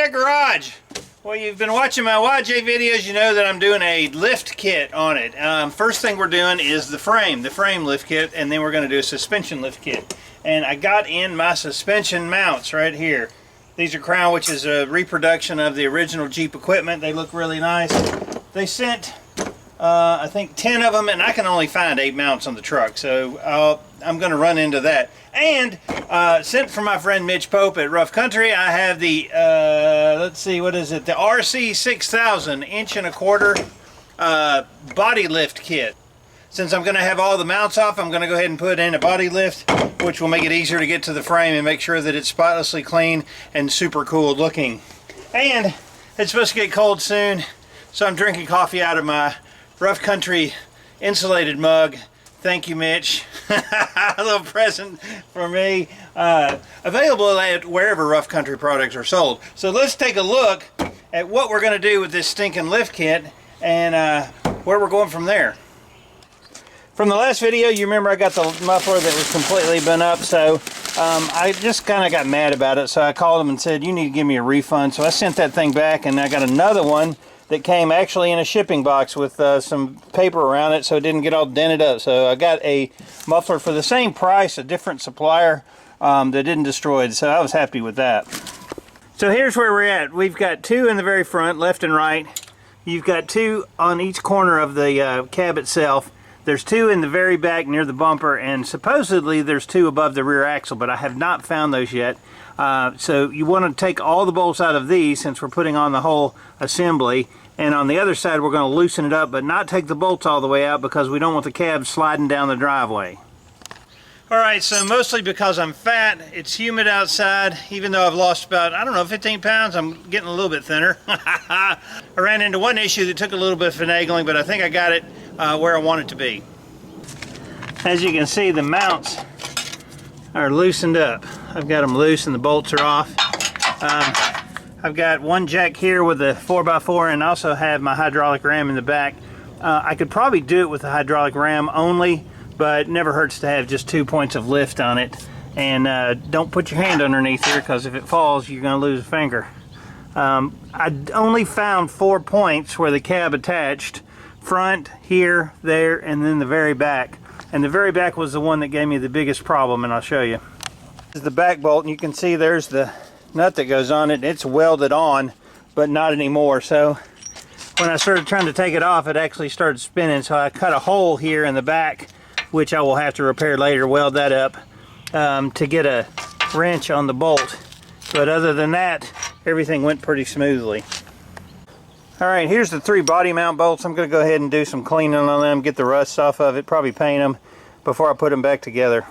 my garage. Well, you've been watching my YJ videos, you know that I'm doing a lift kit on it. First thing we're doing is the frame lift kit, and then we're going to do a suspension lift kit. And I got in my suspension mounts right here. These are Crown, which is a reproduction of the original Jeep equipment. They look really nice. They sent, I think, 10 of them, and I can only find 8 mounts on the truck, so I'm going to run into that. And sent from my friend Mitch Pope at Rough Country, I have the, let's see, what is it? The RC 6000 1.25" body lift kit. Since I'm going to have all the mounts off, I'm going to go ahead and put in a body lift, which will make it easier to get to the frame and make sure that it's spotlessly clean and super cool looking. And it's supposed to get cold soon, so I'm drinking coffee out of my Rough Country insulated mug. Thank you, Mitch. A little present for me. Available at wherever Rough Country products are sold. So let's take a look at what we're going to do with this stinking lift kit and where we're going from there. From the last video, you remember I got the muffler that was completely bent up, so I just kind of got mad about it, so I called them and said, you need to give me a refund. So I sent that thing back, and I got another one that came actually in a shipping box with some paper around it so it didn't get all dented up. So I got a muffler for the same price, a different supplier that didn't destroy it, so I was happy with that. So here's where we're at. We've got 2 in the very front, left and right. You've got 2 on each corner of the cab itself. There's 2 in the very back near the bumper, and supposedly there's 2 above the rear axle, but I have not found those yet. So you want to take all the bolts out of these since we're putting on the whole assembly, and on the other side we're going to loosen it up but not take the bolts all the way out because we don't want the cab sliding down the driveway. Alright, so mostly because I'm fat, it's humid outside, even though I've lost about, I don't know, 15 pounds, I'm getting a little bit thinner. I ran into one issue that took a little bit of finagling, but I think I got it where I want it to be. As you can see, the mounts are loosened up. I've got them loose and the bolts are off. I've got one jack here with a 4x4 and also have my hydraulic ram in the back. I could probably do it with the hydraulic ram only, but it never hurts to have just 2 points of lift on it. And don't put your hand underneath here because if it falls you're going to lose a finger. I only found 4 points where the cab attached. Front, here, there, and then the very back. And the very back was the one that gave me the biggest problem, and I'll show you. This is the back bolt, and you can see there's the nut that goes on it. It's welded on, but not anymore. So when I started trying to take it off, it actually started spinning. So I cut a hole here in the back, which I will have to repair later, weld that up to get a wrench on the bolt. But other than that, everything went pretty smoothly. Alright, here's the 3 body mount bolts. I'm going to go ahead and do some cleaning on them, get the rust off of it, probably paint them before I put them back together.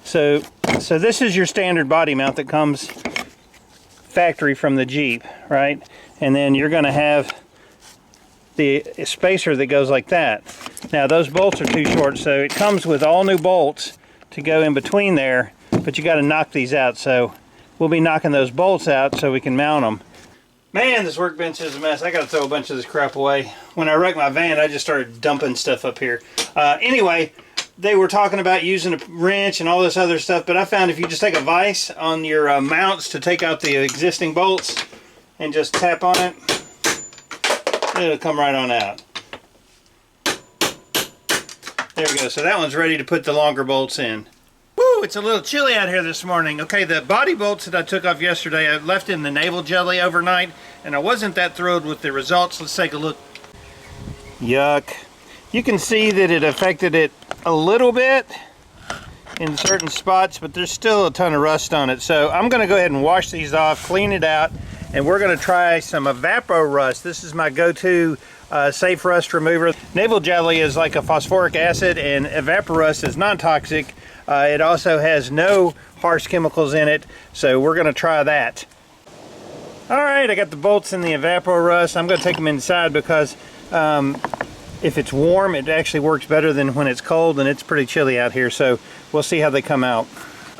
So this is your standard body mount that comes factory from the Jeep, right? And then you're going to have the spacer that goes like that. Now those bolts are too short, so it comes with all new bolts to go in between there, but you got to knock these out. So we'll be knocking those bolts out so we can mount them. Man, this workbench is a mess. I gotta throw a bunch of this crap away. When I wrecked my van, I just started dumping stuff up here. Anyway, they were talking about using a wrench and all this other stuff, but I found if you just take a vise on your mounts to take out the existing bolts and just tap on it, it'll come right on out. There we go. So that one's ready to put the longer bolts in. Woo, it's a little chilly out here this morning. Okay, the body bolts that I took off yesterday, I left in the navel jelly overnight, and I wasn't that thrilled with the results. Let's take a look. Yuck. You can see that it affected it a little bit in certain spots, but there's still a ton of rust on it. So I'm going to go ahead and wash these off, clean it out, and we're going to try some Evapo-Rust. This is my go-to safe rust remover. Navel jelly is like a phosphoric acid, and Evapo-Rust is non-toxic. It also has no harsh chemicals in it, so we're going to try that. Alright, I got the bolts in the Evapo-Rust. I'm going to take them inside because if it's warm, it actually works better than when it's cold, and it's pretty chilly out here, so we'll see how they come out.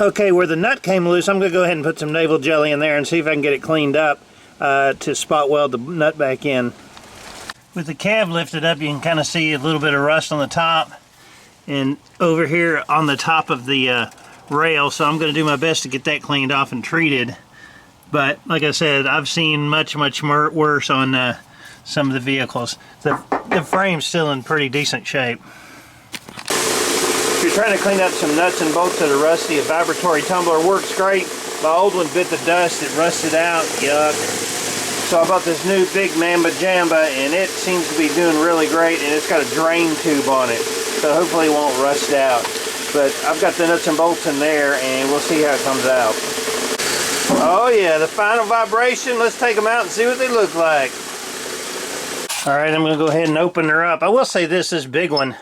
Okay, where the nut came loose, I'm going to go ahead and put some navel jelly in there and see if I can get it cleaned up to spot weld the nut back in. With the cab lifted up, you can kind of see a little bit of rust on the top and over here on the top of the rail, so I'm going to do my best to get that cleaned off and treated. But like I said, I've seen much worse on some of the vehicles. The frame's still in pretty decent shape. If you're trying to clean up some nuts and bolts that are rusty, a vibratory tumbler works great. My old one bit the dust, it rusted out, yuck. So I bought this new big Mamba Jamba, and it seems to be doing really great, and it's got a drain tube on it, so hopefully it won't rust out. But I've got the nuts and bolts in there, and we'll see how it comes out. Oh yeah, the final vibration. Let's take them out and see what they look like. Alright, I'm going to go ahead and open her up. I will say this big one,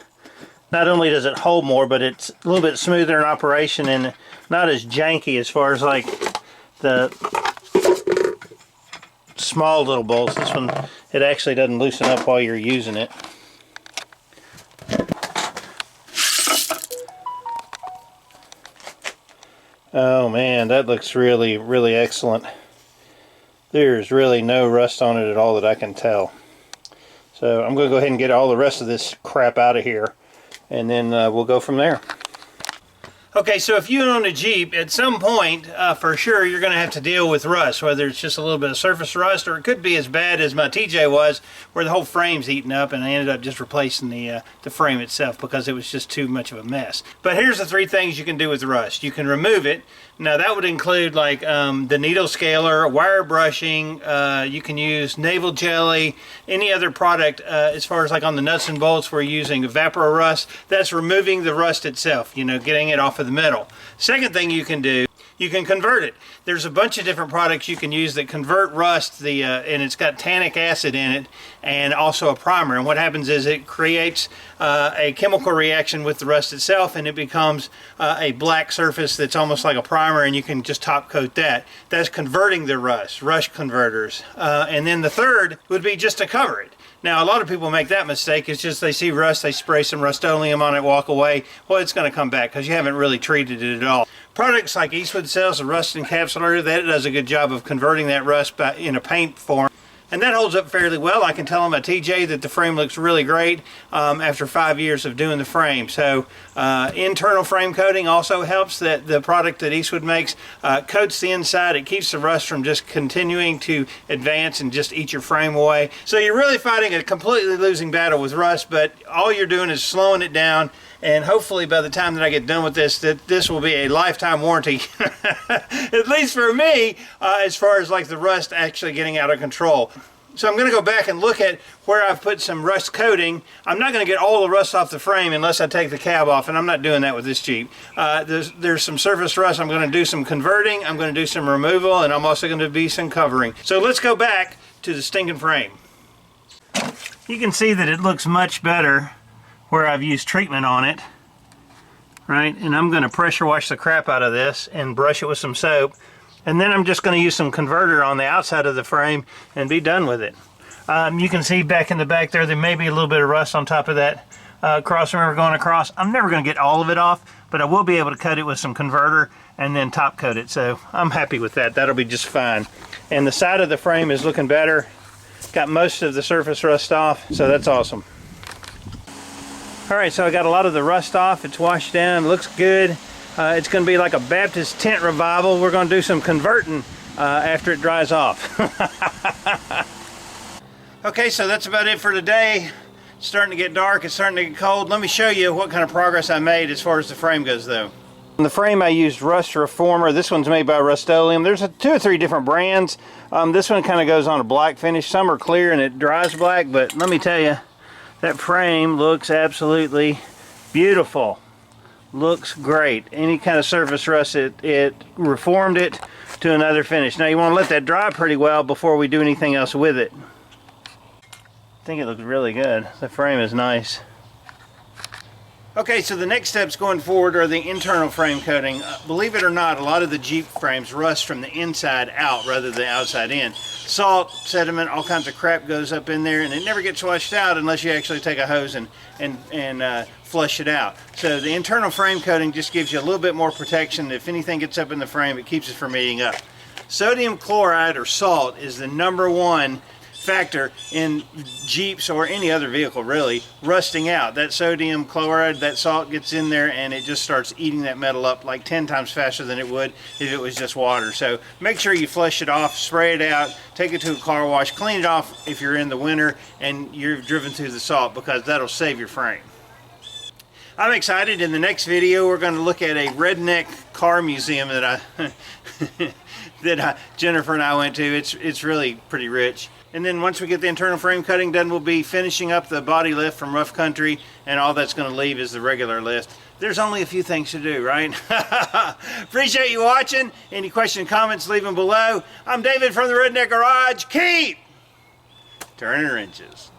not only does it hold more, but it's a little bit smoother in operation and not as janky as far as like the small little bolts. This one, it actually doesn't loosen up while you're using it. Oh man, that looks really excellent. There's really no rust on it at all that I can tell. So I'm going to go ahead and get all the rest of this crap out of here, and then we'll go from there. Okay, so if you own a Jeep, at some point, for sure, you're going to have to deal with rust, whether it's just a little bit of surface rust, or it could be as bad as my TJ was, where the whole frame's eaten up, and I ended up just replacing the frame itself because it was just too much of a mess. But here's the 3 things you can do with rust. You can remove it. Now, that would include like the needle scaler, wire brushing, you can use navel jelly, any other product as far as like on the nuts and bolts we're using Evapo-Rust. That's removing the rust itself, you know, getting it off of the metal. Second thing you can do, you can convert it. There's a bunch of different products you can use that convert rust, and it's got tannic acid in it and also a primer. And what happens is it creates a chemical reaction with the rust itself, and it becomes a black surface that's almost like a primer, and you can just top coat that. That's converting the rust converters. And then the third would be just to cover it. Now, a lot of people make that mistake. It's just they see rust, they spray some Rust-Oleum on it, walk away. Well, it's going to come back because you haven't really treated it at all. Products like Eastwood sells, a rust encapsulator, that does a good job of converting that rust in a paint form. And that holds up fairly well. I can tell them at TJ that the frame looks really great after 5 years of doing the frame. So internal frame coating also helps. That the product that Eastwood makes coats the inside. It keeps the rust from just continuing to advance and just eat your frame away. So you're really fighting a completely losing battle with rust, but all you're doing is slowing it down. And hopefully by the time that I get done with this, that this will be a lifetime warranty, at least for me, as far as like the rust actually getting out of control. So I'm going to go back and look at where I've put some rust coating. I'm not going to get all the rust off the frame unless I take the cab off, and I'm not doing that with this Jeep. There's some surface rust. I'm going to do some converting, I'm going to do some removal, and I'm also going to do some covering. So let's go back to the stinking frame. You can see that it looks much better where I've used treatment on it, right? And I'm going to pressure wash the crap out of this and brush it with some soap, and then I'm just going to use some converter on the outside of the frame and be done with it. You can see back in the back there may be a little bit of rust on top of that cross member going across. I'm never going to get all of it off, but I will be able to cut it with some converter and then top coat it, so I'm happy with that. That'll be just fine. And the side of the frame is looking better. Got most of the surface rust off, so that's awesome. Alright, so I got a lot of the rust off. It's washed down, it looks good. It's going to be like a Baptist tent revival. We're going to do some converting after it dries off. Okay, so that's about it for today. It's starting to get dark, it's starting to get cold. Let me show you what kind of progress I made as far as the frame goes though. On the frame I used Rust Reformer. This one's made by Rust-Oleum. There's 2 or 3 different brands. This one kind of goes on a black finish. Some are clear and it dries black, but let me tell you, that frame looks absolutely beautiful. Looks great. Any kind of surface rust, it reformed it to another finish. Now you want to let that dry pretty well before we do anything else with it. I think it looks really good. The frame is nice. Okay, so the next steps going forward are the internal frame coating. Believe it or not, a lot of the Jeep frames rust from the inside out rather than outside in. Salt, sediment, all kinds of crap goes up in there, and it never gets washed out unless you actually take a hose and flush it out. So the internal frame coating just gives you a little bit more protection. If anything gets up in the frame, it keeps it from eating up. Sodium chloride or salt is the #1 factor in Jeeps or any other vehicle really rusting out. That sodium chloride, that salt gets in there and it just starts eating that metal up like 10 times faster than it would if it was just water. So make sure you flush it off, spray it out, take it to a car wash, clean it off if you're in the winter and you're driven through the salt, because that'll save your frame. I'm excited. In the next video we're going to look at a redneck car museum that Jennifer and I went to. It's really pretty rich. And then once we get the internal frame cutting done, we'll be finishing up the body lift from rough country, and all that's going to leave is the regular lift. There's only a few things to do, right? Appreciate you watching. Any questions, comments, leave them below. I'm David from the Redneck Garage. Keep turning wrenches.